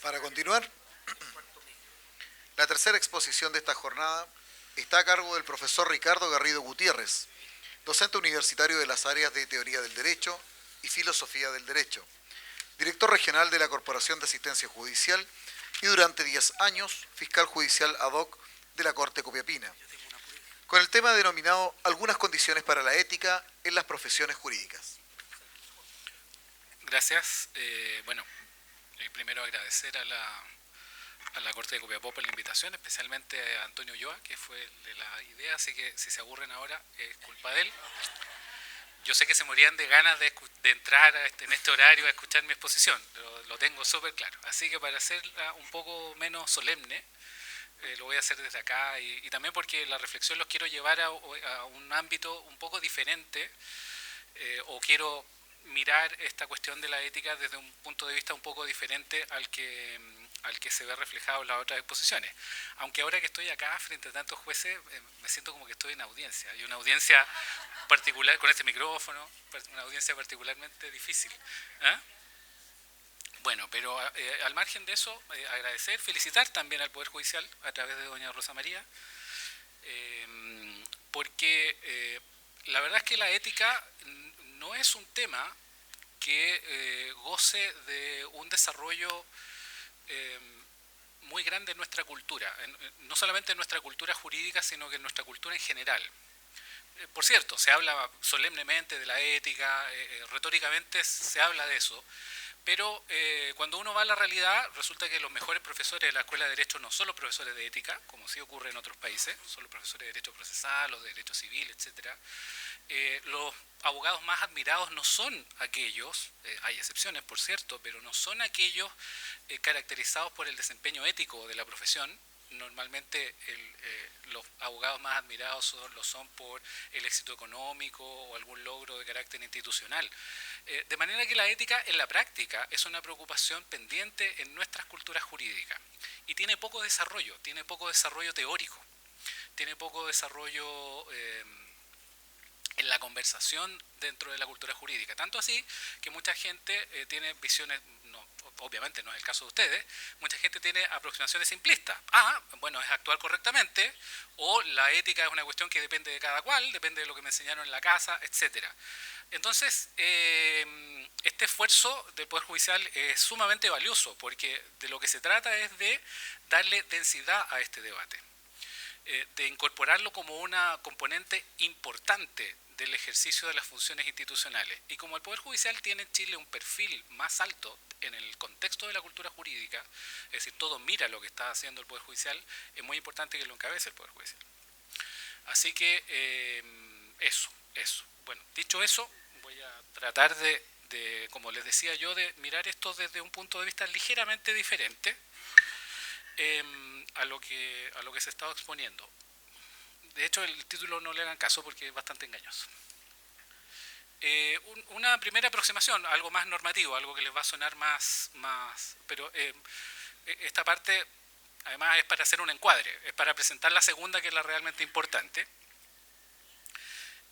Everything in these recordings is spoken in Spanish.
Para continuar, la tercera exposición de esta jornada está a cargo del profesor Ricardo Garrido Gutiérrez, docente universitario de las áreas de Teoría del Derecho y Filosofía del Derecho, director regional de la Corporación de Asistencia Judicial y durante 10 años fiscal judicial ad hoc de la Corte Copiapina, con el tema denominado Algunas condiciones para la ética en las profesiones jurídicas. Gracias. Primero agradecer a la Corte de Copiapó por la invitación, especialmente a Antonio Ulloa, que fue de la idea, así que si se aburren ahora es culpa de él. Yo sé que se morían de ganas de entrar en este horario a escuchar mi exposición, lo tengo súper claro. Así que para hacerla un poco menos solemne, lo voy a hacer desde acá y también porque la reflexión los quiero llevar a un ámbito un poco diferente, o quiero mirar esta cuestión de la ética desde un punto de vista un poco diferente al que se ve reflejado en las otras exposiciones. Aunque ahora que estoy acá frente a tantos jueces, me siento como que estoy en audiencia, y una audiencia particular, con este micrófono, una audiencia particularmente difícil. ¿Eh? Bueno, pero al margen de eso, agradecer, felicitar también al Poder Judicial a través de doña Rosa María, porque la verdad es que la ética no es un tema que goce de un desarrollo muy grande en nuestra cultura, no solamente en nuestra cultura jurídica, sino que en nuestra cultura en general. Por cierto, se habla solemnemente de la ética, retóricamente se habla de eso, pero cuando uno va a la realidad, resulta que los mejores profesores de la Escuela de Derecho no son los profesores de ética, como sí ocurre en otros países, son los profesores de Derecho Procesal, los de Derecho Civil, etc. Los abogados más admirados no son aquellos, hay excepciones por cierto, pero no son aquellos caracterizados por el desempeño ético de la profesión. Normalmente los abogados más admirados lo son por el éxito económico o algún logro de carácter institucional. De manera que la ética en la práctica es una preocupación pendiente en nuestras culturas jurídicas y tiene poco desarrollo teórico, tiene poco desarrollo en la conversación dentro de la cultura jurídica. Tanto así que mucha gente tiene visiones, obviamente no es el caso de ustedes, mucha gente tiene aproximaciones simplistas. Bueno, es actuar correctamente, o la ética es una cuestión que depende de cada cual, depende de lo que me enseñaron en la casa, etc. Entonces, este esfuerzo del Poder Judicial es sumamente valioso, porque de lo que se trata es de darle densidad a este debate, de incorporarlo como una componente importante del ejercicio de las funciones institucionales. Y como el Poder Judicial tiene en Chile un perfil más alto en el contexto de la cultura jurídica, es decir, todo mira lo que está haciendo el Poder Judicial, es muy importante que lo encabece el Poder Judicial. Así que eso. Bueno, dicho eso, voy a tratar de, como les decía yo, de mirar esto desde un punto de vista ligeramente diferente a lo que se estaba exponiendo. De hecho, el título no le hagan caso porque es bastante engañoso. Una primera aproximación, algo más normativo, algo que les va a sonar más pero esta parte además es para hacer un encuadre, es para presentar la segunda, que es la realmente importante,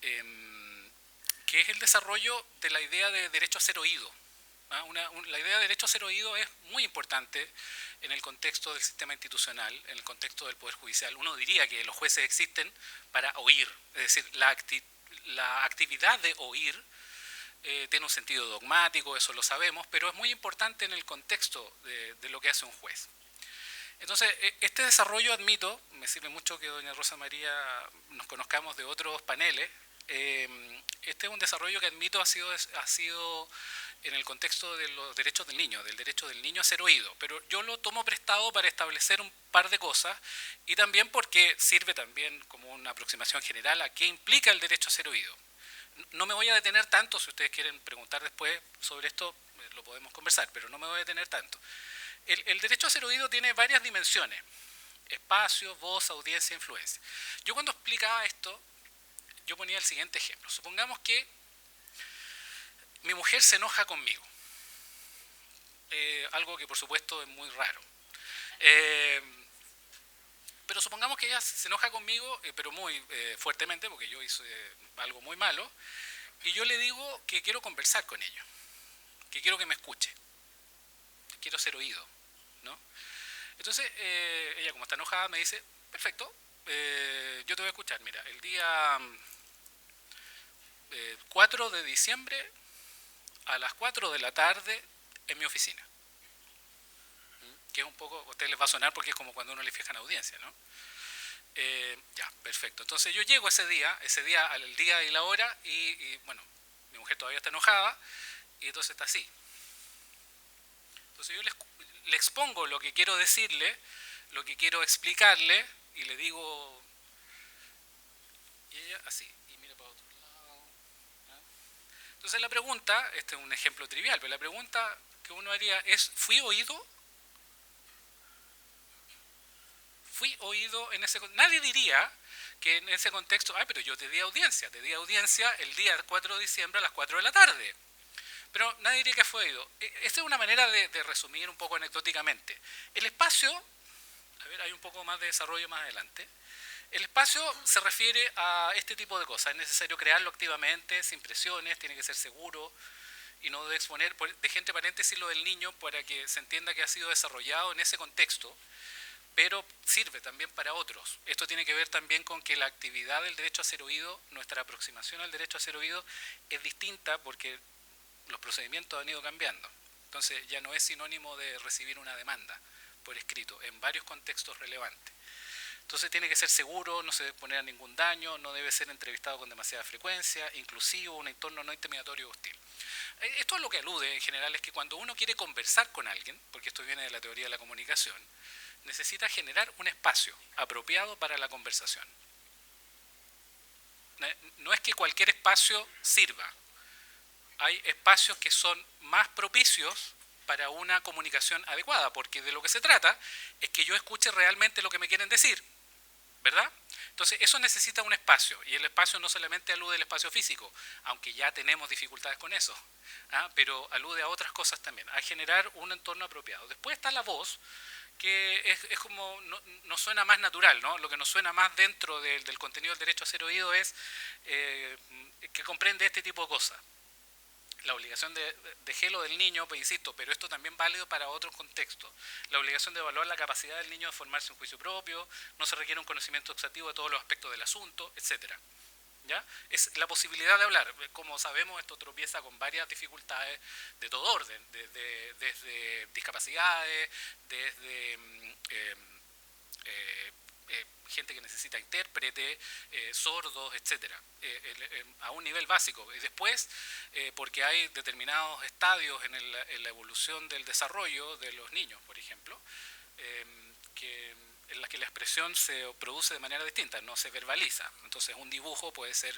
que es el desarrollo de la idea de derecho a ser oído. La idea de derecho a ser oído es muy importante en el contexto del sistema institucional, en el contexto del Poder Judicial. Uno diría que los jueces existen para oír, es decir, la actividad de oír tiene un sentido dogmático, eso lo sabemos, pero es muy importante en el contexto de lo que hace un juez. Entonces, este desarrollo, admito, me sirve mucho que doña Rosa María nos conozcamos de otros paneles. Este es un desarrollo que, admito, ha sido en el contexto de los derechos del niño, del derecho del niño a ser oído, pero yo lo tomo prestado para establecer un par de cosas, y también porque sirve también como una aproximación general a qué implica el derecho a ser oído. No me voy a detener tanto, si ustedes quieren preguntar después sobre esto, lo podemos conversar, pero no me voy a detener tanto. El derecho a ser oído tiene varias dimensiones: espacio, voz, audiencia, influencia. Yo cuando explicaba esto, yo ponía el siguiente ejemplo. Supongamos que mi mujer se enoja conmigo, algo que por supuesto es muy raro. Pero supongamos que ella se enoja conmigo, pero muy fuertemente, porque yo hice algo muy malo, y yo le digo que quiero conversar con ella, que quiero que me escuche, quiero ser oído. ¿no? Entonces, ella como está enojada me dice, perfecto, yo te voy a escuchar, mira, el día 4 de diciembre a las 4 de la tarde en mi oficina. Que es un poco, a ustedes les va a sonar porque es como cuando uno le fijan audiencia, ¿no? Ya, perfecto. Entonces yo llego ese día, al día y la hora, y bueno, mi mujer todavía está enojada, y entonces está así. Entonces yo le expongo lo que quiero decirle, lo que quiero explicarle, y le digo, y ella así, y mira para otro lado. ¿No? Entonces la pregunta, este es un ejemplo trivial, pero la pregunta que uno haría es, ¿fui oído? ¿Fui oído en ese contexto? Nadie diría que en ese contexto, pero yo te di audiencia el día 4 de diciembre a las 4 de la tarde. Pero nadie diría que fue oído. Esta es una manera de resumir un poco anecdóticamente. El espacio, a ver, hay un poco más de desarrollo más adelante. El espacio se refiere a este tipo de cosas. Es necesario crearlo activamente, sin presiones, tiene que ser seguro y no debe exponer. Dejé entre paréntesis lo del niño para que se entienda que ha sido desarrollado en ese contexto, pero sirve también para otros. Esto tiene que ver también con que la actividad del derecho a ser oído, nuestra aproximación al derecho a ser oído es distinta porque los procedimientos han ido cambiando. Entonces ya no es sinónimo de recibir una demanda por escrito en varios contextos relevantes. Entonces tiene que ser seguro, no se debe poner a ningún daño, no debe ser entrevistado con demasiada frecuencia, inclusivo, un entorno no intimidatorio o hostil. Esto es lo que alude en general es que cuando uno quiere conversar con alguien, porque esto viene de la teoría de la comunicación, necesita generar un espacio apropiado para la conversación. No es que cualquier espacio sirva. Hay espacios que son más propicios para una comunicación adecuada, porque de lo que se trata es que yo escuche realmente lo que me quieren decir, ¿verdad? Entonces eso necesita un espacio, y el espacio no solamente alude al espacio físico, aunque ya tenemos dificultades con eso, pero alude a otras cosas también, a generar un entorno apropiado. Después está la voz, que es como, nos suena más natural, ¿no? Lo que nos suena más dentro del contenido del derecho a ser oído es que comprende este tipo de cosas. La obligación de gelo del niño, pues insisto, pero esto también es válido para otros contextos. La obligación de evaluar la capacidad del niño de formarse un juicio propio, no se requiere un conocimiento exhaustivo de todos los aspectos del asunto, etcétera. ¿Ya? Es la posibilidad de hablar. Como sabemos, esto tropieza con varias dificultades de todo orden, desde discapacidades, desde gente que necesita intérprete, sordos, etcétera, a un nivel básico. Y después, porque hay determinados estadios en la evolución del desarrollo de los niños, por ejemplo, en las que la expresión se produce de manera distinta, no se verbaliza. Entonces un dibujo puede ser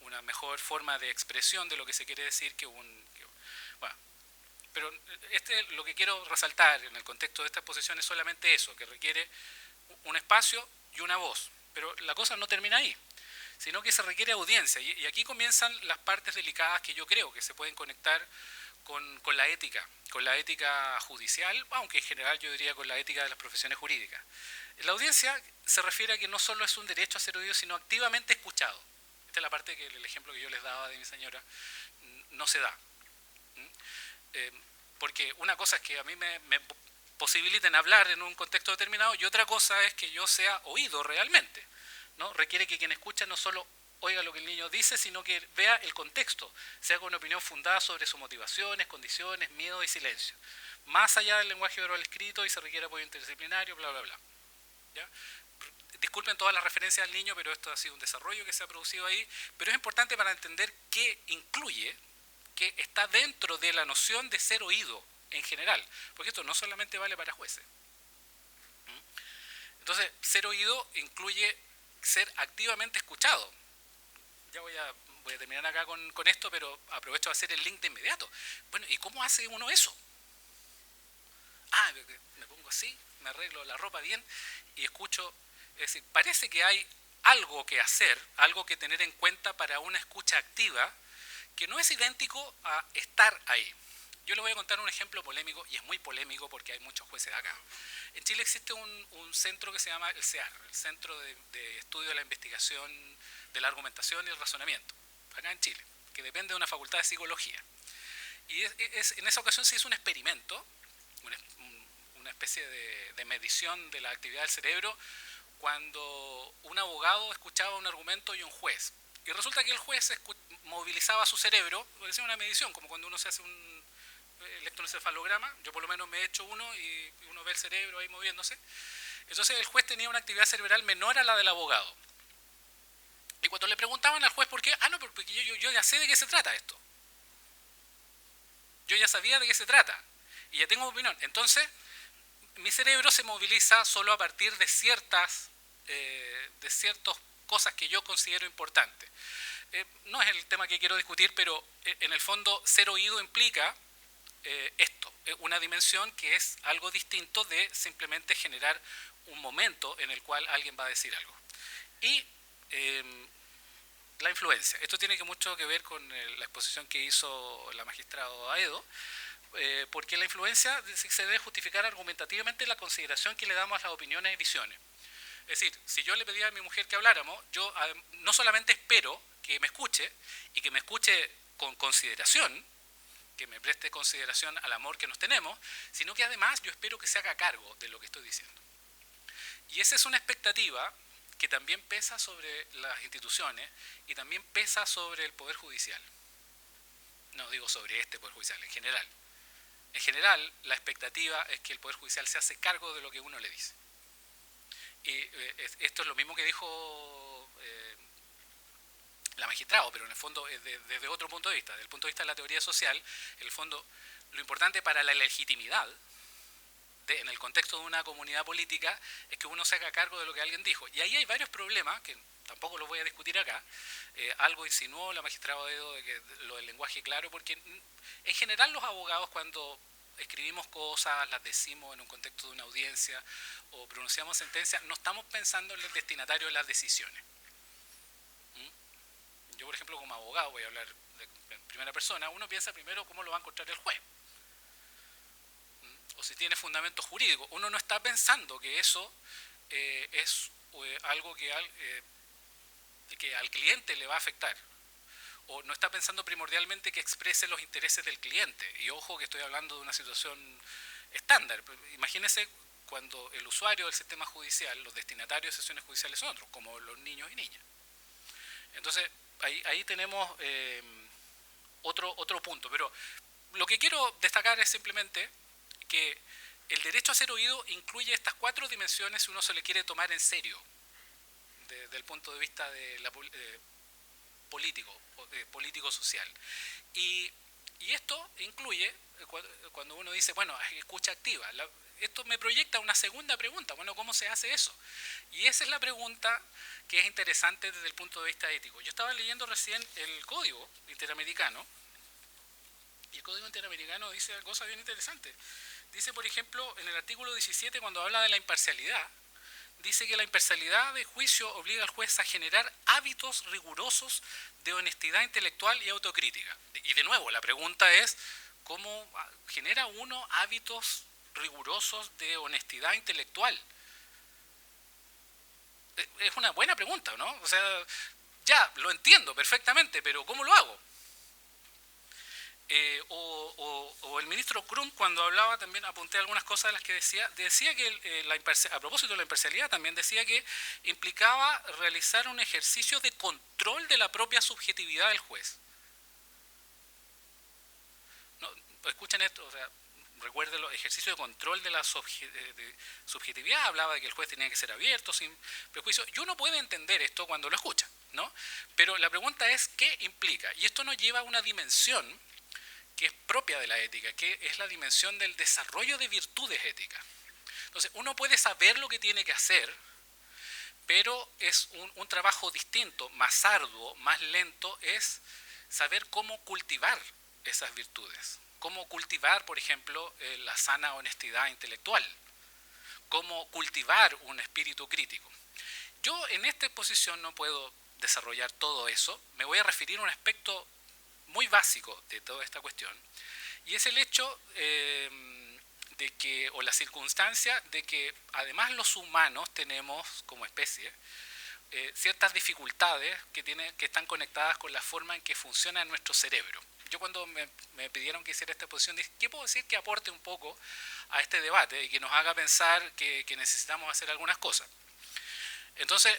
una mejor forma de expresión de lo que se quiere decir que bueno, pero lo que quiero resaltar en el contexto de esta exposición es solamente eso, que requiere un espacio y una voz. Pero la cosa no termina ahí, sino que se requiere audiencia. Y aquí comienzan las partes delicadas que yo creo que se pueden conectar con la ética judicial, aunque en general yo diría con la ética de las profesiones jurídicas. La audiencia se refiere a que no solo es un derecho a ser oído, sino activamente escuchado. Esta es la parte que el ejemplo que yo les daba de mi señora no se da. Porque una cosa es que a mí me posibiliten hablar en un contexto determinado y otra cosa es que yo sea oído realmente, ¿no? Requiere que quien escucha no solo oiga lo que el niño dice, sino que vea el contexto, sea con una opinión fundada sobre sus motivaciones, condiciones, miedo y silencio. Más allá del lenguaje verbal escrito y se requiere apoyo interdisciplinario, bla, bla, bla. ¿Ya? Disculpen todas las referencias al niño, pero esto ha sido un desarrollo que se ha producido ahí, pero es importante para entender qué incluye, que está dentro de la noción de ser oído en general, porque esto no solamente vale para jueces. Entonces, ser oído incluye ser activamente escuchado. Ya voy a terminar acá con esto, pero aprovecho a hacer el link de inmediato. Bueno, ¿y cómo hace uno eso? Me pongo así, me arreglo la ropa bien y escucho. Es decir, parece que hay algo que hacer, algo que tener en cuenta para una escucha activa, que no es idéntico a estar ahí. Yo les voy a contar un ejemplo polémico, y es muy polémico porque hay muchos jueces acá. En Chile existe un centro que se llama el CEAR, el Centro de Estudio de la Investigación de la Argumentación y el Razonamiento, acá en Chile, que depende de una facultad de psicología. Y en esa ocasión se hizo un experimento, una especie de medición de la actividad del cerebro cuando un abogado escuchaba un argumento y un juez. Y resulta que el juez movilizaba su cerebro, hacía una medición, como cuando uno se hace un electroencefalograma, yo por lo menos me he hecho uno y uno ve el cerebro ahí moviéndose. Entonces el juez tenía una actividad cerebral menor a la del abogado. Y cuando le preguntaban al juez por qué, no, porque yo ya sé de qué se trata esto. Yo ya sabía de qué se trata y ya tengo opinión. Entonces, mi cerebro se moviliza solo a partir de ciertas cosas que yo considero importantes. No es el tema que quiero discutir, pero en el fondo ser oído implica esto, una dimensión que es algo distinto de simplemente generar un momento en el cual alguien va a decir algo. Y la influencia. Esto tiene mucho que ver con la exposición que hizo la magistrada Aedo, porque la influencia se debe justificar argumentativamente la consideración que le damos a las opiniones y visiones. Es decir, si yo le pedía a mi mujer que habláramos, yo no solamente espero que me escuche, y que me escuche con consideración, que me preste consideración al amor que nos tenemos, sino que además yo espero que se haga cargo de lo que estoy diciendo. Y esa es una expectativa que también pesa sobre las instituciones y también pesa sobre el Poder Judicial. No digo sobre este Poder Judicial, en general. En general, la expectativa es que el Poder Judicial se hace cargo de lo que uno le dice. Y esto es lo mismo que dijo la magistrada, pero en el fondo desde otro punto de vista. Desde el punto de vista de la teoría social, en el fondo, lo importante para la legitimidad en el contexto de una comunidad política es que uno se haga cargo de lo que alguien dijo. Y ahí hay varios problemas, que tampoco los voy a discutir acá. Algo insinuó la magistrada Aedo de que lo del lenguaje claro, porque en general los abogados cuando escribimos cosas, las decimos en un contexto de una audiencia o pronunciamos sentencias, no estamos pensando en el destinatario de las decisiones. Yo, por ejemplo, como abogado, voy a hablar en primera persona, uno piensa primero cómo lo va a encontrar el juez. O si tiene fundamento jurídico. Uno no está pensando que eso es algo que al cliente le va a afectar. O no está pensando primordialmente que exprese los intereses del cliente. Y ojo que estoy hablando de una situación estándar. Imagínense cuando el usuario del sistema judicial, los destinatarios de sesiones judiciales son otros, como los niños y niñas. Entonces, ahí tenemos otro punto. Pero lo que quiero destacar es simplemente que el derecho a ser oído incluye estas 4 dimensiones si uno se le quiere tomar en serio desde el punto de vista de la político-social. Y esto incluye, cuando uno dice, bueno, escucha activa, esto me proyecta una segunda pregunta, bueno, ¿cómo se hace eso? Y esa es la pregunta que es interesante desde el punto de vista ético. Yo estaba leyendo recién el Código Interamericano, y el Código Interamericano dice cosas bien interesantes. Dice, por ejemplo, en el artículo 17, cuando habla de la imparcialidad, dice que la imparcialidad de juicio obliga al juez a generar hábitos rigurosos de honestidad intelectual y autocrítica. Y de nuevo, la pregunta es, ¿cómo genera uno hábitos rigurosos de honestidad intelectual? Es una buena pregunta, ¿no? O sea, ya, lo entiendo perfectamente, pero ¿cómo lo hago? O el ministro Krum, cuando hablaba, también apunté algunas cosas de las que decía que a propósito de la imparcialidad, también decía que implicaba realizar un ejercicio de control de la propia subjetividad del juez. No, escuchen esto, o sea, recuerden los ejercicios de control de la subjetividad, hablaba de que el juez tenía que ser abierto, sin prejuicio, y uno puede entender esto cuando lo escucha, ¿no? Pero la pregunta es, ¿qué implica? Y esto nos lleva a una dimensión que es propia de la ética, que es la dimensión del desarrollo de virtudes éticas. Entonces, uno puede saber lo que tiene que hacer, pero es un trabajo distinto, más arduo, más lento, es saber cómo cultivar esas virtudes. Cómo cultivar, por ejemplo, la sana honestidad intelectual. Cómo cultivar un espíritu crítico. Yo en esta exposición no puedo desarrollar todo eso, me voy a referir a un aspecto muy básico de toda esta cuestión, y es el hecho de que, o la circunstancia de que además los humanos tenemos como especie ciertas dificultades que están conectadas con la forma en que funciona nuestro cerebro. Yo cuando me pidieron que hiciera esta exposición dije, ¿qué puedo decir que aporte un poco a este debate y que nos haga pensar que necesitamos hacer algunas cosas? Entonces,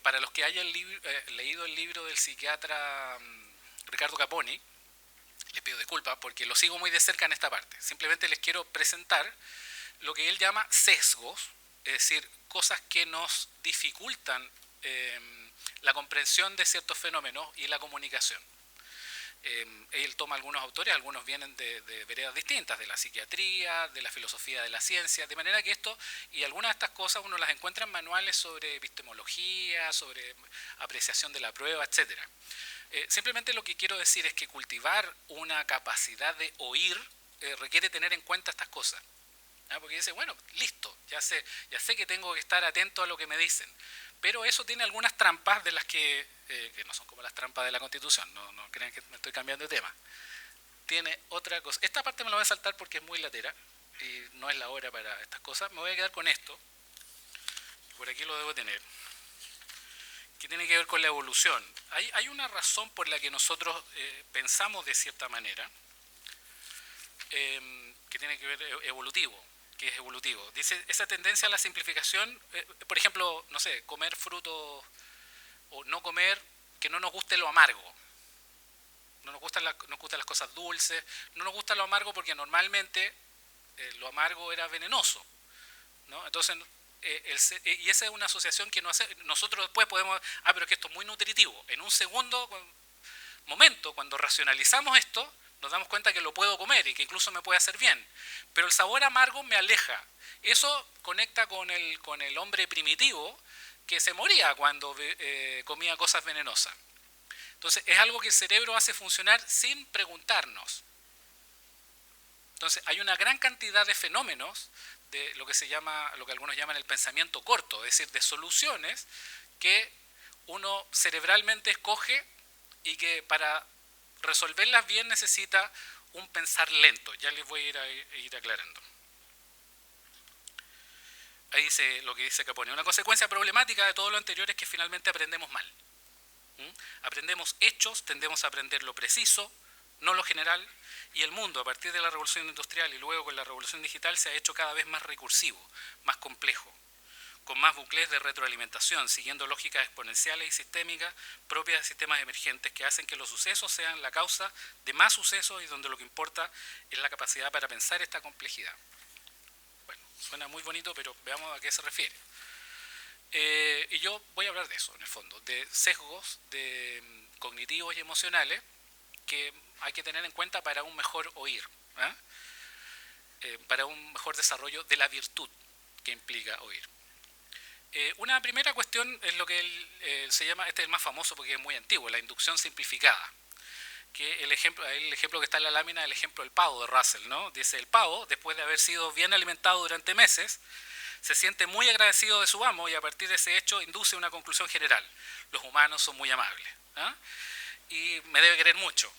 para los que hayan leído el libro del psiquiatra Ricardo Caponi, les pido disculpas porque lo sigo muy de cerca en esta parte. Simplemente les quiero presentar lo que él llama sesgos, es decir, cosas que nos dificultan la comprensión de ciertos fenómenos y la comunicación. Él toma algunos autores, algunos vienen de veredas distintas, de la psiquiatría, de la filosofía de la ciencia, de manera que esto y algunas de estas cosas uno las encuentra en manuales sobre epistemología, sobre apreciación de la prueba, etc. Simplemente lo que quiero decir es que cultivar una capacidad de oír requiere tener en cuenta estas cosas. Porque dice, bueno, listo, ya sé que tengo que estar atento a lo que me dicen, pero eso tiene algunas trampas de las que no son como las trampas de la Constitución, no crean que me estoy cambiando de tema. Tiene otra cosa, esta parte me la voy a saltar porque es muy latera y no es la hora para estas cosas, me voy a quedar con esto, por aquí lo debo tener, que tiene que ver con la evolución. Hay una razón por la que nosotros pensamos de cierta manera, que tiene que ver que es evolutivo. Dice, esa tendencia a la simplificación, por ejemplo, no sé, comer frutos o no comer, que no nos guste lo amargo. No nos gustan las cosas dulces, no nos gusta lo amargo porque normalmente lo amargo era venenoso, ¿no? Entonces, y esa es una asociación que nosotros después podemos, pero es que esto es muy nutritivo. En un segundo momento, cuando racionalizamos esto, nos damos cuenta que lo puedo comer y que incluso me puede hacer bien. Pero el sabor amargo me aleja. Eso conecta con el hombre primitivo que se moría cuando comía cosas venenosas. Entonces es algo que el cerebro hace funcionar sin preguntarnos. Entonces hay una gran cantidad de fenómenos de lo que algunos llaman el pensamiento corto, es decir, de soluciones que uno cerebralmente escoge y que para resolverlas bien necesita un pensar lento. Ya les voy a ir aclarando. Ahí dice lo que dice Caponi. Una consecuencia problemática de todo lo anterior es que finalmente aprendemos mal. Aprendemos hechos, tendemos a aprender lo preciso, no lo general, y el mundo a partir de la revolución industrial y luego con la revolución digital se ha hecho cada vez más recursivo, más complejo, con más bucles de retroalimentación, siguiendo lógicas exponenciales y sistémicas propias de sistemas emergentes que hacen que los sucesos sean la causa de más sucesos y donde lo que importa es la capacidad para pensar esta complejidad. Bueno, suena muy bonito, pero veamos a qué se refiere. Y yo voy a hablar de eso, en el fondo, de sesgos cognitivos y emocionales que hay que tener en cuenta para un mejor oír, para un mejor desarrollo de la virtud que implica oír. Una primera cuestión es lo que se llama, este es el más famoso porque es muy antiguo, la inducción simplificada. Que el ejemplo que está en la lámina es el ejemplo del pavo de Russell, ¿no? Dice, el pavo, después de haber sido bien alimentado durante meses, se siente muy agradecido de su amo y a partir de ese hecho induce una conclusión general. Los humanos son muy amables. Y me debe querer mucho.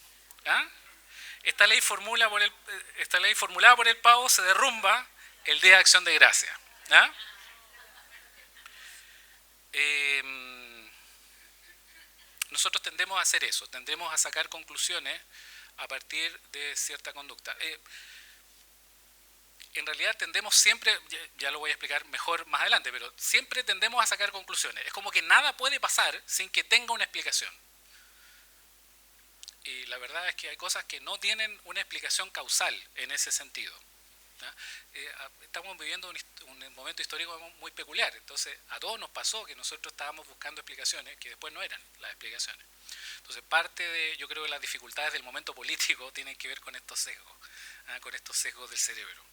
Esta ley formulada por el pavo se derrumba el Día de Acción de Gracias. Nosotros tendemos a hacer eso, tendemos a sacar conclusiones a partir de cierta conducta. En realidad tendemos siempre, ya lo voy a explicar mejor más adelante, pero siempre tendemos a sacar conclusiones. Es como que nada puede pasar sin que tenga una explicación. Y la verdad es que hay cosas que no tienen una explicación causal en ese sentido. Estamos viviendo un momento histórico muy peculiar, entonces a todos nos pasó que nosotros estábamos buscando explicaciones que después no eran las explicaciones. Entonces yo creo que las dificultades del momento político tienen que ver con estos sesgos del cerebro.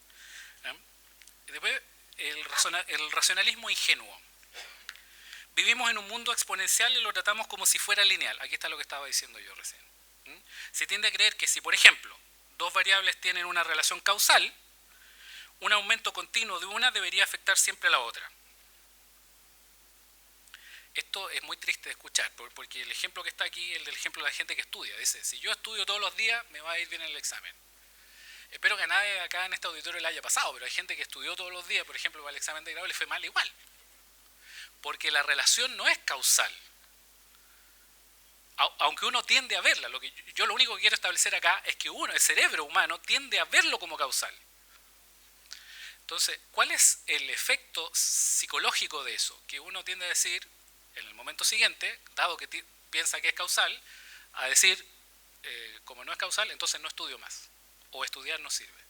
Después el racionalismo ingenuo. Vivimos en un mundo exponencial y lo tratamos como si fuera lineal. Aquí está lo que estaba diciendo yo recién. Se tiende a creer que si, por ejemplo, dos variables tienen una relación causal, un aumento continuo de una debería afectar siempre a la otra. Esto es muy triste de escuchar, porque el ejemplo que está aquí es el del ejemplo de la gente que estudia. Dice, si yo estudio todos los días, me va a ir bien en el examen. Espero que a nadie acá en este auditorio le haya pasado, pero hay gente que estudió todos los días, por ejemplo, para el examen de grado le fue mal igual. porque la relación no es causal. Aunque uno tiende a verla, yo lo único que quiero establecer acá es que el cerebro humano tiende a verlo como causal. Entonces, ¿cuál es el efecto psicológico de eso? Que uno tiende a decir, en el momento siguiente, dado que piensa que es causal, a decir, como no es causal, entonces no estudio más. O estudiar no sirve.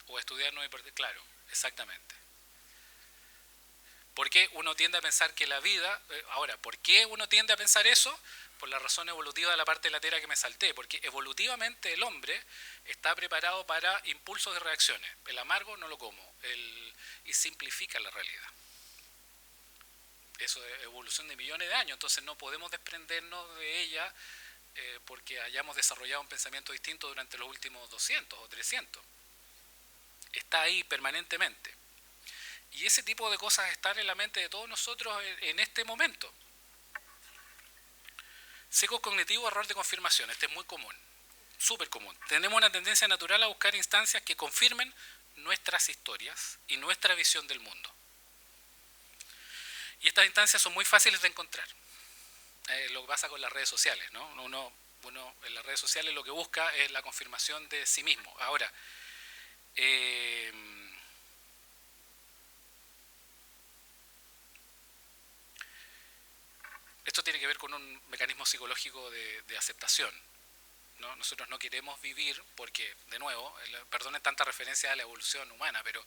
O estudiar no hay por... Claro, exactamente. ¿Por qué uno tiende a pensar que la vida... Ahora, ¿por qué uno tiende a pensar eso? Por la razón evolutiva de la parte latera que me salté. Porque evolutivamente el hombre está preparado para impulsos de reacciones. El amargo no lo como. Y simplifica la realidad. Eso es evolución de millones de años. Entonces no podemos desprendernos de ella porque hayamos desarrollado un pensamiento distinto durante los últimos 200 o 300. Está ahí permanentemente. Y ese tipo de cosas están en la mente de todos nosotros en este momento. Sesgo cognitivo, error de confirmación. Este es muy común, súper común. Tenemos una tendencia natural a buscar instancias que confirmen nuestras historias y nuestra visión del mundo. Y estas instancias son muy fáciles de encontrar. Lo que pasa con las redes sociales, ¿no? Uno en las redes sociales lo que busca es la confirmación de sí mismo. Ahora, esto tiene que ver con un mecanismo psicológico de aceptación, ¿no? Nosotros no queremos vivir porque, de nuevo, perdonen tanta referencia a la evolución humana, pero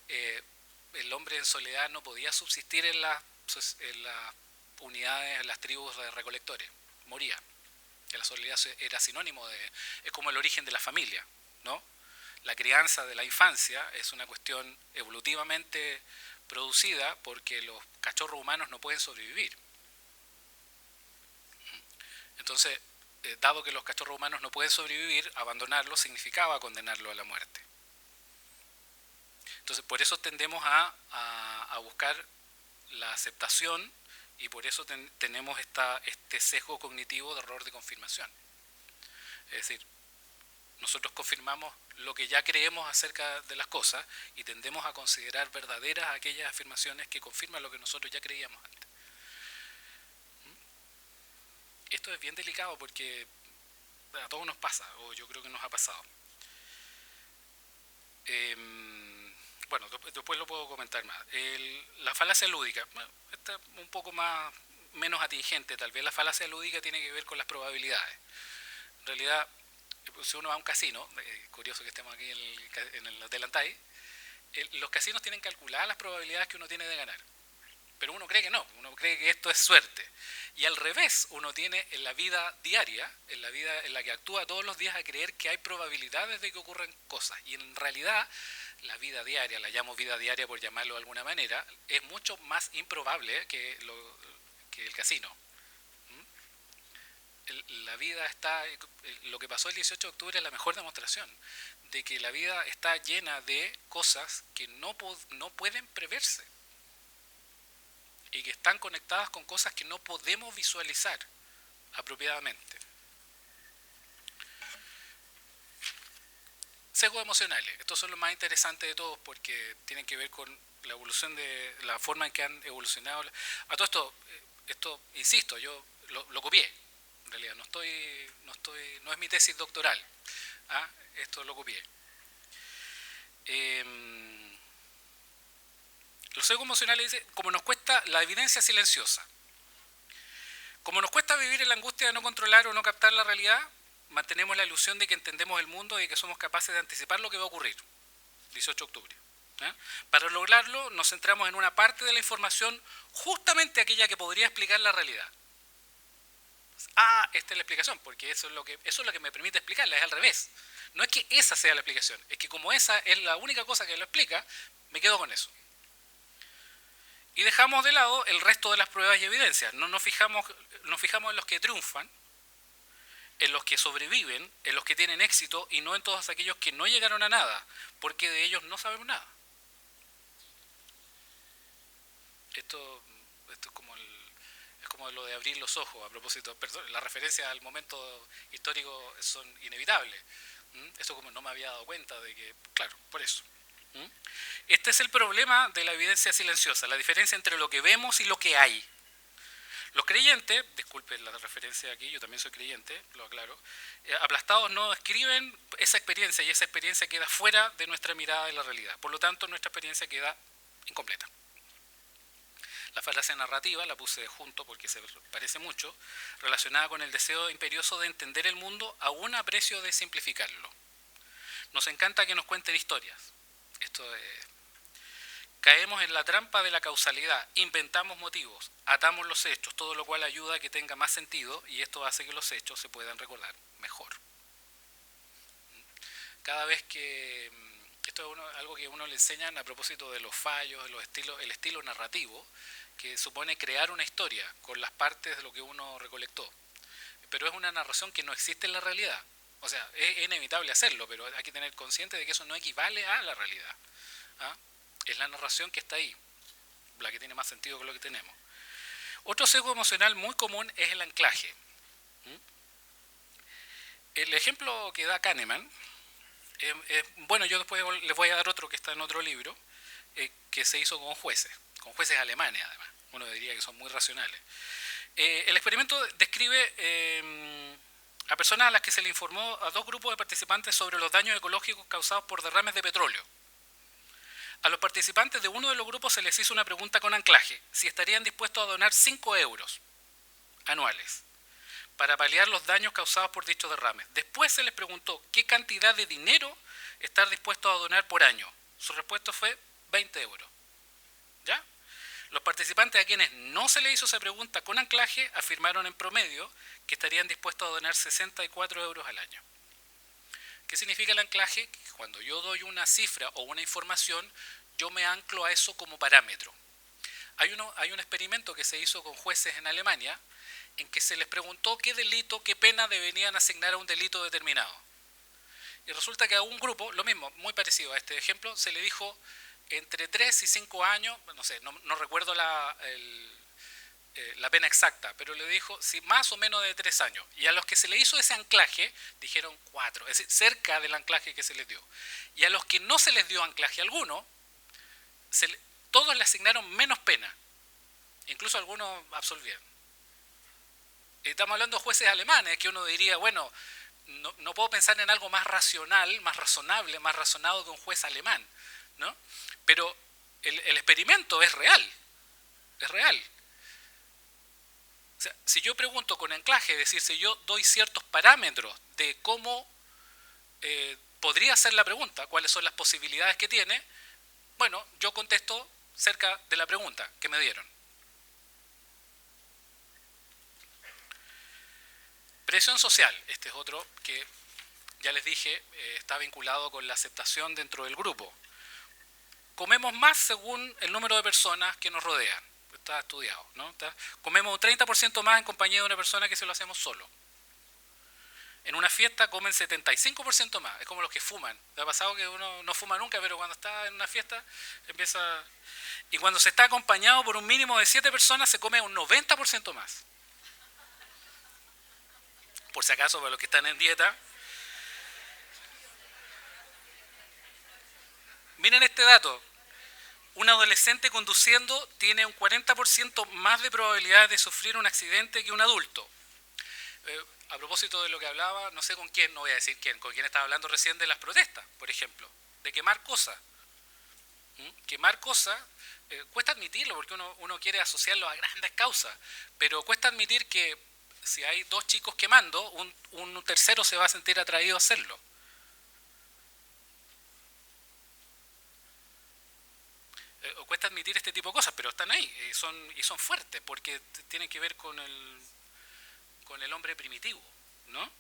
el hombre en soledad no podía subsistir en las unidades, en las tribus de recolectores, moría. La soledad era sinónimo de... Es como el origen de la familia, ¿no? La crianza de la infancia es una cuestión evolutivamente producida porque los cachorros humanos no pueden sobrevivir. Entonces, dado que los cachorros humanos no pueden sobrevivir, abandonarlos significaba condenarlo a la muerte. Entonces, por eso tendemos a buscar la aceptación y por eso tenemos este sesgo cognitivo de error de confirmación. Es decir, nosotros confirmamos lo que ya creemos acerca de las cosas y tendemos a considerar verdaderas aquellas afirmaciones que confirman lo que nosotros ya creíamos antes. Esto es bien delicado porque a todos nos pasa, o yo creo que nos ha pasado. Bueno, después lo puedo comentar más. La falacia lúdica, bueno, esta es un poco menos atingente, tal vez la falacia lúdica tiene que ver con las probabilidades. En realidad, si uno va a un casino, curioso que estemos aquí en el Hotel Antay, los casinos tienen calculadas las probabilidades que uno tiene de ganar. Pero uno cree que no, uno cree que esto es suerte. Y al revés, uno tiene en la vida diaria, en la vida en la que actúa todos los días, a creer que hay probabilidades de que ocurran cosas. Y en realidad, la vida diaria, la llamo vida diaria por llamarlo de alguna manera, es mucho más improbable que el casino. La vida está, lo que pasó el 18 de octubre es la mejor demostración de que la vida está llena de cosas que no pueden preverse y que están conectadas con cosas que no podemos visualizar apropiadamente. Sesgos emocionales, estos son los más interesantes de todos porque tienen que ver con la evolución de la forma en que han evolucionado. A todo esto insisto, yo lo copié. En realidad no es mi tesis doctoral, esto lo copié. Los sesgos emocionales dicen, como nos cuesta la evidencia silenciosa, como nos cuesta vivir en la angustia de no controlar o no captar la realidad, mantenemos la ilusión de que entendemos el mundo y que somos capaces de anticipar lo que va a ocurrir. 18 de octubre. Para lograrlo nos centramos en una parte de la información, justamente aquella que podría explicar la realidad. Esta es la explicación, porque eso es lo que me permite explicarla, es al revés. No es que esa sea la explicación, es que como esa es la única cosa que lo explica, me quedo con eso. Y dejamos de lado el resto de las pruebas y evidencias. No nos fijamos en los que triunfan, en los que sobreviven, en los que tienen éxito y no en todos aquellos que no llegaron a nada, porque de ellos no sabemos nada. Esto es como lo de abrir los ojos, a propósito, perdón, las referencias al momento histórico son inevitables. Esto como no me había dado cuenta de que, claro, por eso. ¿Mm? Este es el problema de la evidencia silenciosa, la diferencia entre lo que vemos y lo que hay. Los creyentes, disculpen la referencia aquí, yo también soy creyente, lo aclaro, aplastados no escriben esa experiencia y esa experiencia queda fuera de nuestra mirada de la realidad. Por lo tanto, nuestra experiencia queda incompleta. La falacia narrativa la puse junto porque se parece mucho, relacionada con el deseo imperioso de entender el mundo aún a precio de simplificarlo. Nos encanta que nos cuenten historias. Esto es... Caemos en la trampa de la causalidad, inventamos motivos, atamos los hechos, todo lo cual ayuda a que tenga más sentido y esto hace que los hechos se puedan recordar mejor. Cada vez que... Esto es algo que uno le enseñan a propósito de los fallos, de los estilos, el estilo narrativo, que supone crear una historia con las partes de lo que uno recolectó. Pero es una narración que no existe en la realidad. O sea, es inevitable hacerlo, pero hay que tener consciente de que eso no equivale a la realidad. ¿Ah? Es la narración que está ahí, la que tiene más sentido que lo que tenemos. Otro sesgo emocional muy común es el anclaje. El ejemplo que da Kahneman, bueno, yo después les voy a dar otro que está en otro libro, que se hizo con jueces alemanes además, uno diría que son muy racionales. El experimento describe a personas a las que se le informó a dos grupos de participantes sobre los daños ecológicos causados por derrames de petróleo. A los participantes de uno de los grupos se les hizo una pregunta con anclaje, si estarían dispuestos a donar 5 euros anuales para paliar los daños causados por dichos derrames. Después se les preguntó qué cantidad de dinero estar dispuestos a donar por año. Su respuesta fue 20 euros. ¿Ya? Los participantes a quienes no se les hizo esa pregunta con anclaje afirmaron en promedio que estarían dispuestos a donar 64 euros al año. ¿Qué significa el anclaje? Que cuando yo doy una cifra o una información, yo me anclo a eso como parámetro. Hay un experimento que se hizo con jueces en Alemania en que se les preguntó qué delito, qué pena deberían asignar a un delito determinado. Y resulta que a un grupo, lo mismo, muy parecido a este ejemplo, se le dijo entre 3 y 5 años, no sé, no recuerdo la pena exacta, pero le dijo si más o menos de 3 años. Y a los que se le hizo ese anclaje, dijeron 4, es decir, cerca del anclaje que se les dio. Y a los que no se les dio anclaje alguno, todos le asignaron menos pena. Incluso algunos absolvieron. Estamos hablando de jueces alemanes, que uno diría, bueno, no puedo pensar en algo más racional, más razonable, más razonado que un juez alemán, ¿no? Pero el experimento es real, es real. O sea, si yo pregunto con anclaje, es decir, si yo doy ciertos parámetros de cómo podría ser la pregunta, cuáles son las posibilidades que tiene, bueno, yo contesto cerca de la pregunta que me dieron. Presión social, este es otro que ya les dije, está vinculado con la aceptación dentro del grupo. Comemos más según el número de personas que nos rodean. Está estudiado, ¿no? Comemos un 30% más en compañía de una persona que si lo hacemos solo. En una fiesta comen 75% más. Es como los que fuman. ¿Te ha pasado que uno no fuma nunca, pero cuando está en una fiesta empieza... Y cuando se está acompañado por un mínimo de 7 personas se come un 90% más. Por si acaso, para los que están en dieta. Miren este dato. Un adolescente conduciendo tiene un 40% más de probabilidad de sufrir un accidente que un adulto. A propósito de lo que hablaba, no sé con quién, no voy a decir quién, con quién estaba hablando recién de las protestas, por ejemplo, de quemar cosas. Quemar cosas, cuesta admitirlo porque uno quiere asociarlo a grandes causas, pero cuesta admitir que si hay 2 chicos quemando, un tercero se va a sentir atraído a hacerlo. Cuesta admitir este tipo de cosas, pero están ahí y son fuertes porque tienen que ver con el hombre primitivo, ¿no?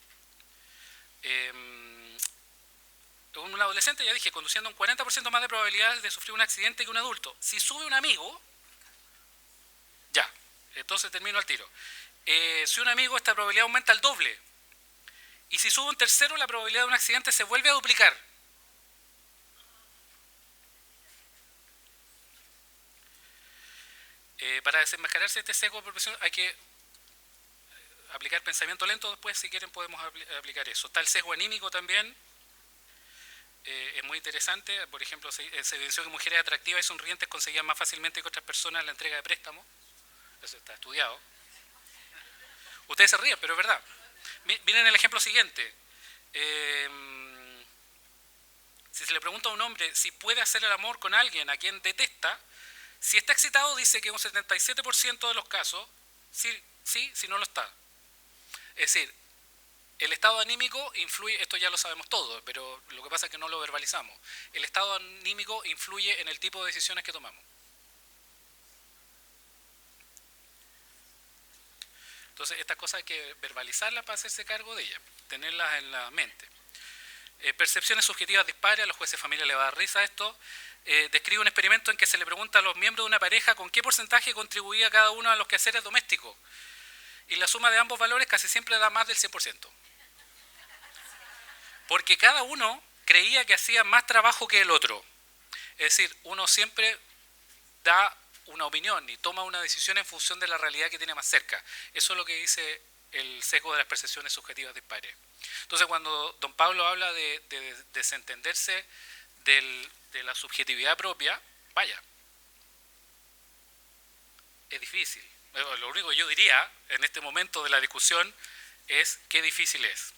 Un adolescente, ya dije, conduciendo un 40% más de probabilidades de sufrir un accidente que un adulto. Si sube un amigo, ya, entonces termino al tiro. Si un amigo, esta probabilidad aumenta al doble. Y si sube un tercero, la probabilidad de un accidente se vuelve a duplicar. Para desenmascararse este sesgo de percepción hay que aplicar pensamiento lento. Después, si quieren, podemos aplicar eso. Está el sesgo anímico también. es muy interesante. Por ejemplo, se evidenció que mujeres atractivas y sonrientes conseguían más fácilmente que otras personas la entrega de préstamos. Eso está estudiado. Ustedes se ríen, pero es verdad. Miren el ejemplo siguiente. Si se le pregunta a un hombre si puede hacer el amor con alguien a quien detesta, si está excitado dice que un 77% de los casos, sí, si no lo está. Es decir, el estado anímico influye, esto ya lo sabemos todos, pero lo que pasa es que no lo verbalizamos. El estado anímico influye en el tipo de decisiones que tomamos. Entonces, estas cosas hay que verbalizarlas para hacerse cargo de ellas, tenerlas en la mente. Percepciones subjetivas dispares, a los jueces de familia le va a dar risa esto. Describe un experimento en que se le pregunta a los miembros de una pareja con qué porcentaje contribuía cada uno a los quehaceres domésticos. Y la suma de ambos valores casi siempre da más del 100%. Porque cada uno creía que hacía más trabajo que el otro. Es decir, uno siempre da una opinión y toma una decisión en función de la realidad que tiene más cerca. Eso es lo que dice el sesgo de las percepciones subjetivas dispares. Entonces, cuando don Pablo habla de desentenderse de la subjetividad propia, vaya, es difícil. Lo único que yo diría en este momento de la discusión es qué difícil es.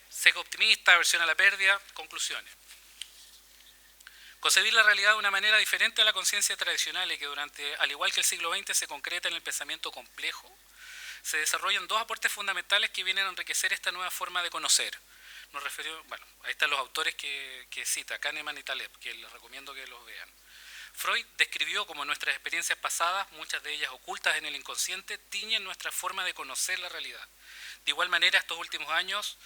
Sesgo optimista, aversión a la pérdida, conclusiones. Concebir la realidad de una manera diferente a la conciencia tradicional y que al igual que el siglo XX se concreta en el pensamiento complejo, se desarrollan dos aportes fundamentales que vienen a enriquecer esta nueva forma de conocer. Nos referimos, bueno, ahí están los autores que cita, Kahneman y Taleb, que les recomiendo que los vean. Freud describió cómo nuestras experiencias pasadas, muchas de ellas ocultas en el inconsciente, tiñen nuestra forma de conocer la realidad. De igual manera, estos últimos años,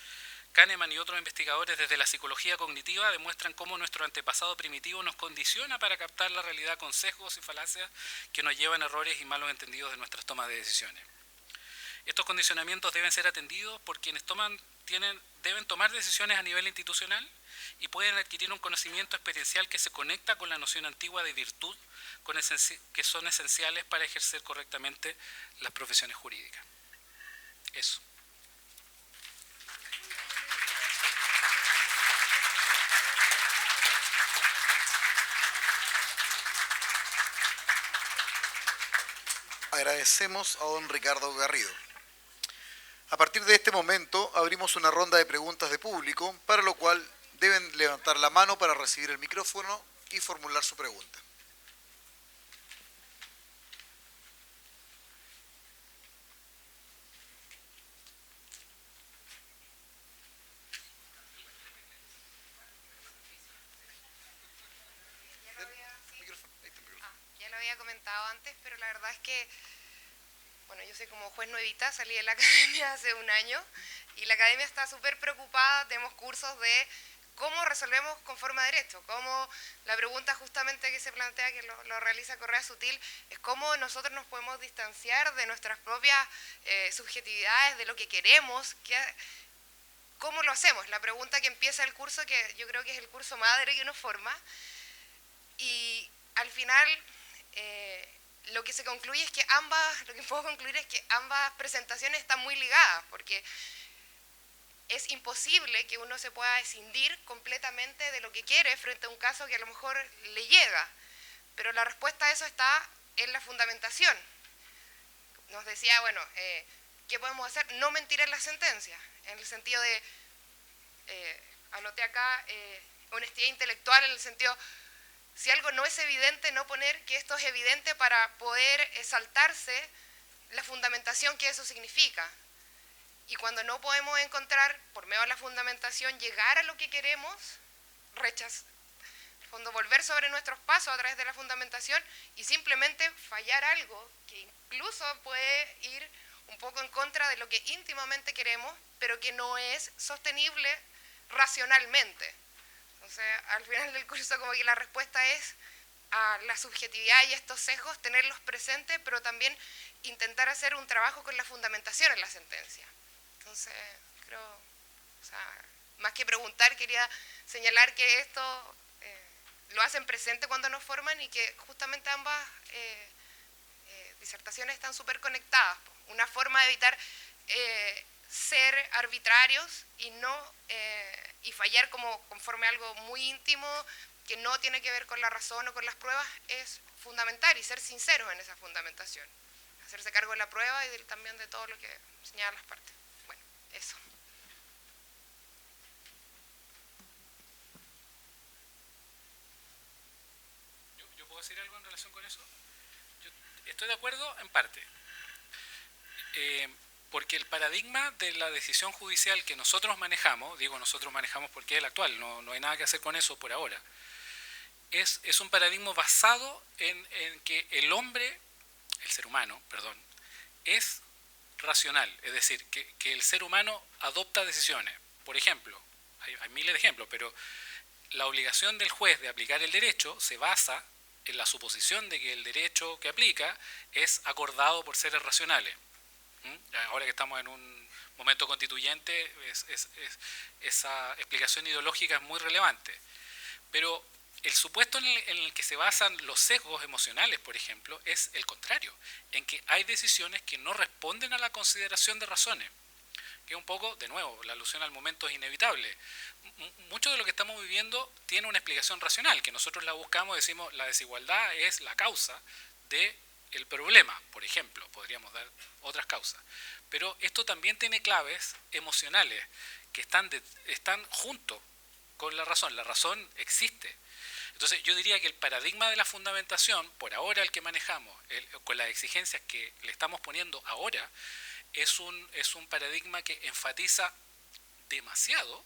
Kahneman y otros investigadores desde la psicología cognitiva demuestran cómo nuestro antepasado primitivo nos condiciona para captar la realidad con sesgos y falacias que nos llevan a errores y malos entendidos de nuestras tomas de decisiones. Estos condicionamientos deben ser atendidos por quienes deben tomar decisiones a nivel institucional y pueden adquirir un conocimiento experiencial que se conecta con la noción antigua de virtud, que son esenciales para ejercer correctamente las profesiones jurídicas. Eso. Agradecemos a don Ricardo Garrido. A partir de este momento abrimos una ronda de preguntas de público, para lo cual deben levantar la mano para recibir el micrófono y formular su pregunta. Ya lo había comentado antes, pero la verdad es que bueno, yo soy como juez nuevita, salí de la academia hace un año y la academia está súper preocupada, tenemos cursos de cómo resolvemos con forma de derecho, cómo la pregunta justamente que se plantea, que lo realiza Correa Sutil, es cómo nosotros nos podemos distanciar de nuestras propias subjetividades, de lo que queremos, cómo lo hacemos. La pregunta que empieza el curso, que yo creo que es el curso madre que nos forma, y al final lo que puedo concluir es que ambas presentaciones están muy ligadas, porque es imposible que uno se pueda escindir completamente de lo que quiere frente a un caso que a lo mejor le llega, pero la respuesta a eso está en la fundamentación. Nos decía, bueno, ¿qué podemos hacer? No mentir en la sentencia, en el sentido de, anoté acá, honestidad intelectual, en el sentido, si algo no es evidente, no poner que esto es evidente para poder saltarse la fundamentación que eso significa. Y cuando no podemos encontrar, por medio de la fundamentación, llegar a lo que queremos, volver sobre nuestros pasos a través de la fundamentación y simplemente fallar algo que incluso puede ir un poco en contra de lo que íntimamente queremos, pero que no es sostenible racionalmente. Entonces, al final del curso, como que la respuesta es a la subjetividad y estos sesgos, tenerlos presentes, pero también intentar hacer un trabajo con la fundamentación en la sentencia. Entonces, creo, o sea, más que preguntar, quería señalar que esto lo hacen presente cuando nos forman y que justamente ambas disertaciones están súper conectadas. Una forma de evitar ser arbitrarios y no y fallar como conforme a algo muy íntimo que no tiene que ver con la razón o con las pruebas es fundamental, y ser sinceros en esa fundamentación, hacerse cargo de la prueba y también de todo lo que señalan las partes. Bueno, eso. ¿Yo puedo decir algo en relación con eso? Yo estoy de acuerdo en parte. Porque el paradigma de la decisión judicial que nosotros manejamos, digo nosotros manejamos porque es el actual, no hay nada que hacer con eso por ahora, es un paradigma basado en que el hombre, el ser humano, perdón, es racional, es decir, que el ser humano adopta decisiones. Por ejemplo, hay miles de ejemplos, pero la obligación del juez de aplicar el derecho se basa en la suposición de que el derecho que aplica es acordado por seres racionales. Ahora que estamos en un momento constituyente, esa explicación ideológica es muy relevante. Pero el supuesto en el que se basan los sesgos emocionales, por ejemplo, es el contrario, en que hay decisiones que no responden a la consideración de razones, que es un poco, de nuevo, la alusión al momento es inevitable. Mucho de lo que estamos viviendo tiene una explicación racional, que nosotros la buscamos, decimos, la desigualdad es la causa del problema, por ejemplo, podríamos dar otras causas. Pero esto también tiene claves emocionales que están junto con la razón existe. Entonces yo diría que el paradigma de la fundamentación, por ahora el que manejamos, con las exigencias que le estamos poniendo ahora, es un paradigma que enfatiza demasiado,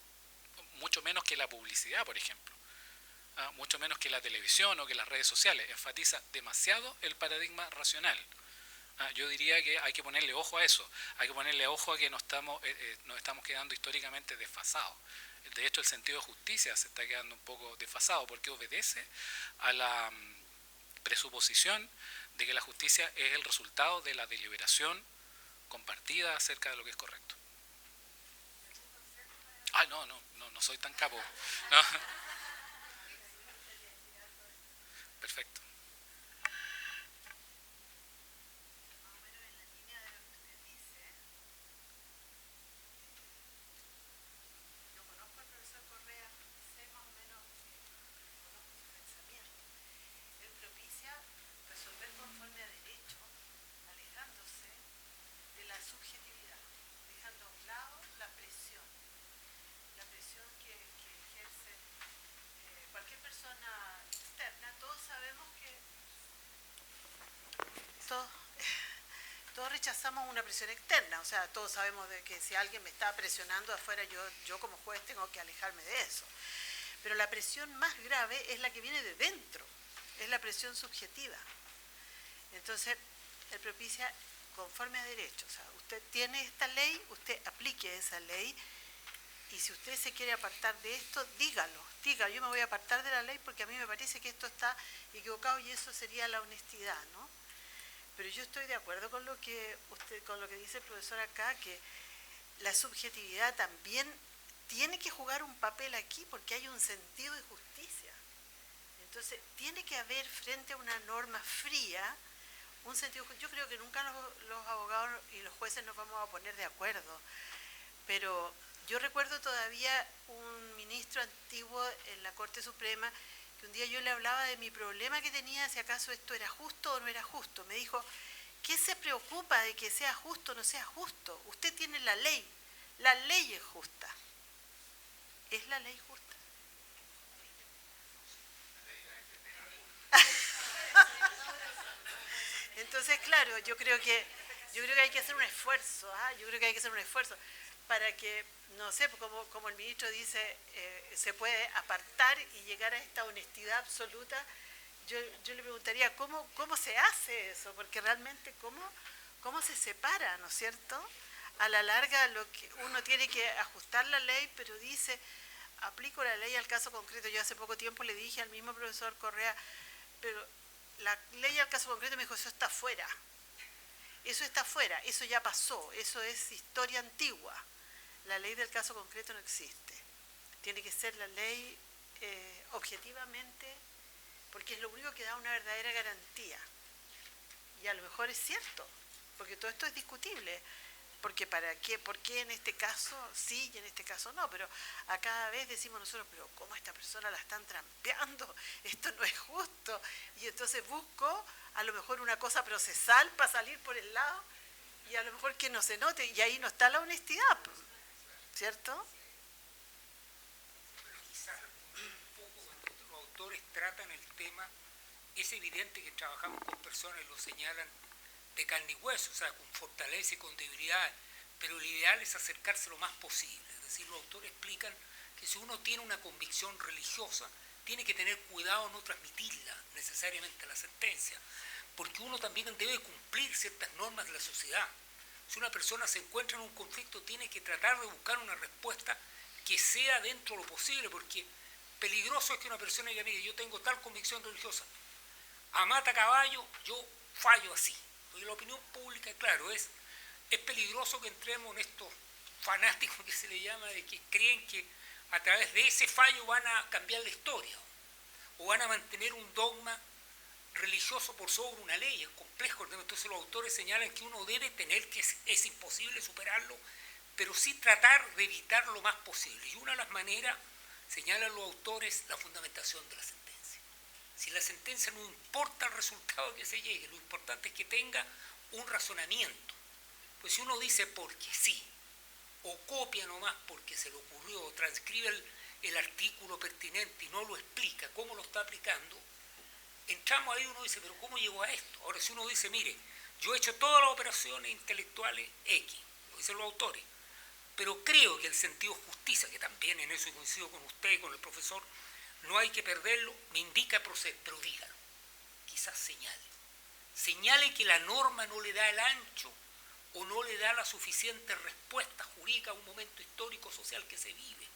mucho menos que la publicidad, por ejemplo, mucho menos que la televisión o que las redes sociales, enfatiza demasiado el paradigma racional. Yo diría que hay que ponerle ojo a eso, hay que ponerle ojo a que nos estamos quedando históricamente desfasados. De hecho, el sentido de justicia se está quedando un poco desfasado porque obedece a la presuposición de que la justicia es el resultado de la deliberación compartida acerca de lo que es correcto. No soy tan capo. No. Perfecto. Todos rechazamos una presión externa, o sea, todos sabemos de que si alguien me está presionando afuera, yo como juez tengo que alejarme de eso. Pero la presión más grave es la que viene de dentro, es la presión subjetiva. Entonces, el propicia conforme a derecho, o sea, usted tiene esta ley, usted aplique esa ley, y si usted se quiere apartar de esto, diga, yo me voy a apartar de la ley porque a mí me parece que esto está equivocado, y eso sería la honestidad, ¿no? Pero yo estoy de acuerdo con lo que dice el profesor acá, que la subjetividad también tiene que jugar un papel aquí porque hay un sentido de justicia. Entonces, tiene que haber frente a una norma fría un sentido. Yo creo que nunca los abogados y los jueces nos vamos a poner de acuerdo, pero yo recuerdo todavía un ministro antiguo en la Corte Suprema que un día yo le hablaba de mi problema que tenía, si acaso esto era justo o no era justo. Me dijo, ¿qué se preocupa de que sea justo o no sea justo? Usted tiene la ley es justa. ¿Es la ley justa? Entonces, claro, yo creo que hay que hacer un esfuerzo, para que, no sé, como el ministro dice, se puede apartar y llegar a esta honestidad absoluta. Yo le preguntaría, ¿cómo se hace eso? Porque realmente, ¿cómo se separa, ¿no es cierto? A la larga, uno tiene que ajustar la ley, pero dice, aplico la ley al caso concreto. Yo hace poco tiempo le dije al mismo profesor Correa, pero la ley al caso concreto, me dijo, eso está fuera, eso ya pasó, eso es historia antigua. La ley del caso concreto no existe. Tiene que ser la ley objetivamente, porque es lo único que da una verdadera garantía. Y a lo mejor es cierto, porque todo esto es discutible. Porque ¿para qué? ¿Por qué en este caso sí y en este caso no? Pero a cada vez decimos nosotros, pero ¿cómo a esta persona la están trampeando? Esto no es justo. Y entonces busco a lo mejor una cosa procesal para salir por el lado y a lo mejor que no se note. Y ahí no está la honestidad, ¿cierto? Quizás un poco cuando los autores tratan el tema, es evidente que trabajamos con personas y lo señalan de carne y hueso, o sea, con fortaleza y con debilidad, pero el ideal es acercarse lo más posible. Es decir, los autores explican que si uno tiene una convicción religiosa, tiene que tener cuidado no transmitirla necesariamente a la sentencia, porque uno también debe cumplir ciertas normas de la sociedad. Si una persona se encuentra en un conflicto, tiene que tratar de buscar una respuesta que sea dentro de lo posible, porque peligroso es que una persona diga, mire, yo tengo tal convicción religiosa, a mata caballo, yo fallo así. Porque la opinión pública, claro, es peligroso que entremos en estos fanáticos que se le llama, de que creen que a través de ese fallo van a cambiar la historia, o van a mantener un dogma religioso por sobre una ley. Es complejo. Entonces los autores señalan que uno debe tener, que es imposible superarlo, pero sí tratar de evitar lo más posible. Y una de las maneras, señalan los autores, la fundamentación de la sentencia. Si la sentencia no importa el resultado que se llegue, lo importante es que tenga un razonamiento. Pues si uno dice porque sí, o copia nomás porque se le ocurrió, o transcribe el artículo pertinente y no lo explica cómo lo está aplicando, entramos ahí, uno dice, pero ¿cómo llegó a esto? Ahora, si uno dice, mire, yo he hecho todas las operaciones intelectuales X, lo dicen los autores, pero creo que el sentido de justicia, que también en eso coincido con usted y con el profesor, no hay que perderlo, me indica proceder, pero dígalo, quizás señale que la norma no le da el ancho o no le da la suficiente respuesta jurídica a un momento histórico social que se vive,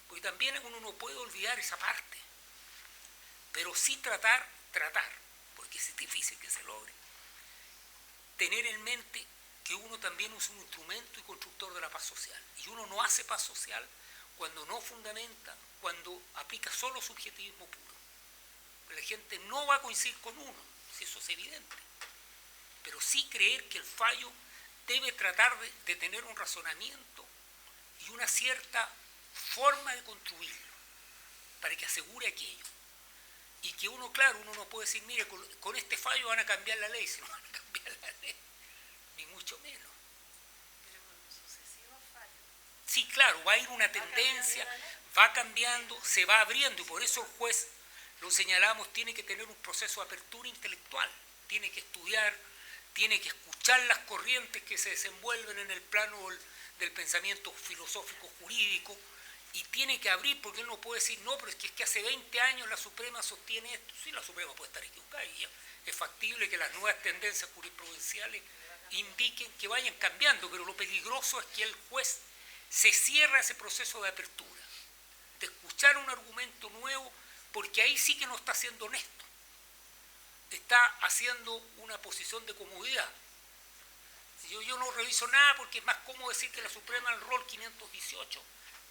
porque también uno no puede olvidar esa parte, pero sí tratar, porque es difícil que se logre, tener en mente que uno también es un instrumento y constructor de la paz social, y uno no hace paz social cuando no fundamenta, cuando aplica solo subjetivismo puro. La gente no va a coincidir con uno, si eso es evidente, pero sí creer que el fallo debe tratar de tener un razonamiento y una cierta forma de construirlo, para que asegure aquello. Y que uno, claro, uno no puede decir, mire, con este fallo van a cambiar la ley, si no van a cambiar la ley, ni mucho menos. Pero con los sucesivos fallos. Sí, claro, va a ir una tendencia, va cambiando, se va abriendo, y por eso el juez, lo señalamos, tiene que tener un proceso de apertura intelectual, tiene que estudiar, tiene que escuchar las corrientes que se desenvuelven en el plano del pensamiento filosófico jurídico, y tiene que abrir, porque él no puede decir, no, pero es que hace 20 años la Suprema sostiene esto. Sí, la Suprema puede estar equivocada, y es factible que las nuevas tendencias jurisprudenciales indiquen que vayan cambiando, pero lo peligroso es que el juez se cierra ese proceso de apertura, de escuchar un argumento nuevo, porque ahí sí que no está siendo honesto, está haciendo una posición de comodidad. Yo no reviso nada porque es más cómodo decir que la Suprema, el rol 518,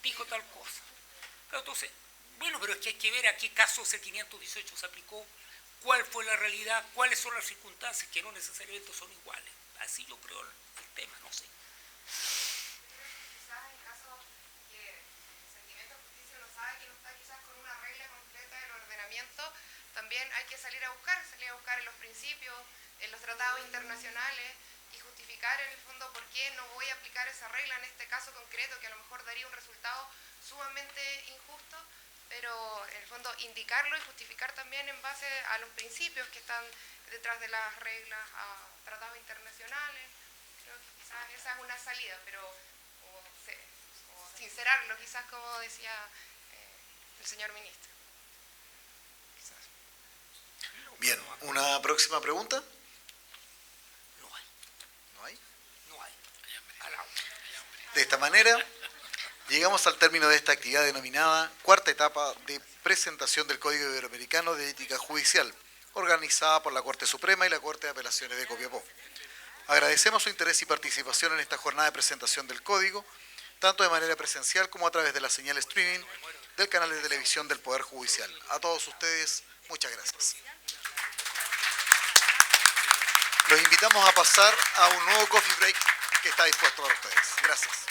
dijo tal cosa. Claro, entonces, bueno, pero es que hay que ver a qué caso ese 518 se aplicó, cuál fue la realidad, cuáles son las circunstancias, que no necesariamente son iguales. Así yo creo el tema, no sé. Quizás en caso que el sentimiento de justicia no sabe que no está quizás con una regla completa del ordenamiento, también hay que salir a buscar en los principios, en los tratados internacionales, y justificar en el fondo por qué no voy a aplicar esa regla en este caso concreto, que a lo mejor daría un resultado sumamente injusto, pero en el fondo indicarlo y justificar también en base a los principios que están detrás de las reglas, a tratados internacionales. Creo que quizás esa es una salida, pero o sincerarlo, quizás como decía el señor ministro. Quizás. Bien, ¿una próxima pregunta? De esta manera, llegamos al término de esta actividad denominada cuarta etapa de presentación del Código Iberoamericano de Ética Judicial, organizada por la Corte Suprema y la Corte de Apelaciones de Copiapó. Agradecemos su interés y participación en esta jornada de presentación del Código, tanto de manera presencial como a través de la señal streaming del canal de televisión del Poder Judicial. A todos ustedes, muchas gracias. Los invitamos a pasar a un nuevo coffee break que está dispuesto para ustedes. Gracias.